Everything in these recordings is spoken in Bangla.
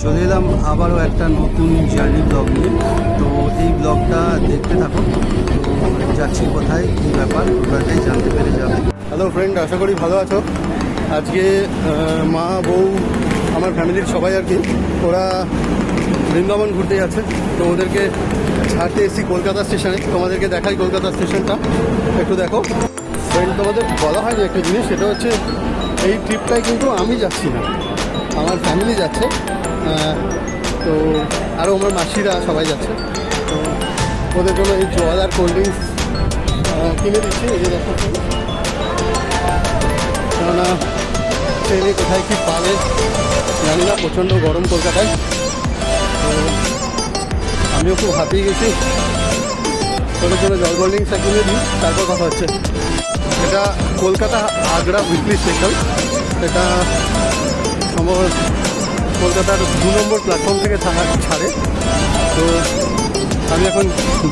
চলে এলাম আবারও একটা নতুন জার্নি ব্লগ নিয়ে। তো এই ব্লগটা দেখতে থাকো। তো যাচ্ছি কোথায়, কী ব্যাপার টোটালটাই জানতে পেরে যাবে। হ্যালো ফ্রেন্ড, আশা করি ভালো আছো। আজকে মা, বউ, আমার ফ্যামিলির সবাই আর কি, ওরা বৃন্দাবন ঘুরতে যাচ্ছে। তো ওদেরকে ছাড়তে এসেছি কলকাতা স্টেশনে। তোমাদেরকে দেখাই কলকাতা স্টেশনটা, একটু দেখো। ফ্রেন্ড, তোমাদের বলা হয়নি একটা জিনিস, সেটা হচ্ছে এই ট্রিপটায় কিন্তু আমি যাচ্ছি না, আমার ফ্যামিলি যাচ্ছে। তো আরও আমার মাসিরা সবাই যাচ্ছে। তো ওদের জন্য এই জল আর কোল্ড ড্রিঙ্কস কিনে দিচ্ছি। এই যে দেখো, কেননা ট্রেনে কোথায় কী পাবে জানি না, প্রচণ্ড গরম কলকাতায়। তো আমিও খুব হাঁপিয়ে গেছি। ওদের জন্য জল কোল্ড ড্রিঙ্কসটা কিনে দিই, তারপর কথা হচ্ছে। এটা কলকাতা আগ্রা উইকলি স্পেশাল। এটা সম্ভবত কলকাতার 2 নম্বর প্ল্যাটফর্ম থেকে ছাড়ে। তো আমি এখন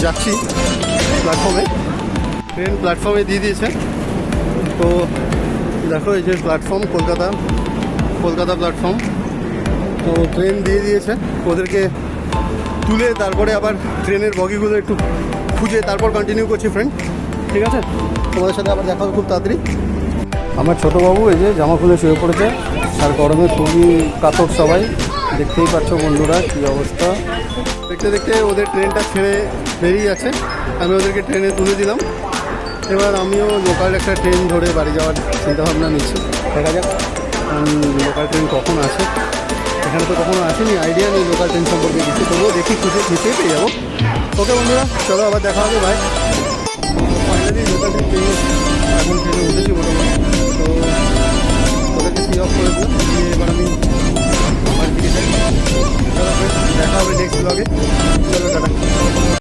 যাচ্ছি প্ল্যাটফর্মে। ট্রেন প্ল্যাটফর্মে দিয়ে দিয়েছে। তো দেখো, এই যে প্ল্যাটফর্ম, কলকাতা প্ল্যাটফর্ম। তো ট্রেন দিয়ে দিয়েছে, ওদেরকে তুলে তারপরে আবার ট্রেনের বগিগুলো একটু খুঁজে তারপর কন্টিনিউ করছি ফ্রেন্ড। ঠিক আছে, তোমাদের সাথে আবার দেখা হবে খুব তাড়াতাড়ি। আমার ছোটোবাবু এই যে জামা খুলে শুয়ে পড়েছে, আর গরমে খুবই কাতর সবাই, দেখতেই পাচ্ছ বন্ধুরা কী অবস্থা। দেখতে দেখতে ওদের ট্রেনটা ছেড়ে বেরিয়ে যাচ্ছে, আমি ওদেরকে ট্রেনে তুলে দিলাম। এবার আমিও লোকাল একটা ট্রেন ধরে বাড়ি যাওয়ার চিন্তাভাবনা নিচ্ছি। দেখা যাক লোকাল ট্রেন কখন আসে। এখানে তো কখনো আসেনি, আইডিয়া নেই লোকাল ট্রেন সম্পর্কে কিছু, তবুও দেখি খুঁজেই পেয়ে যাবো। ওকে বন্ধুরা, চলো আবার দেখা হবে, বাই। ফাইনালি লোকাল ট্রেন পেয়ে গেছি, এখন ট্রেনে উঠেছি মোটামুটি। তো ওদেরকে সি অফ করে দিলাম, দিয়ে এবার আমি আমার দিকে যাই। চলো দেখা হবে নেক্সট ব্লগে। চলো টাটা।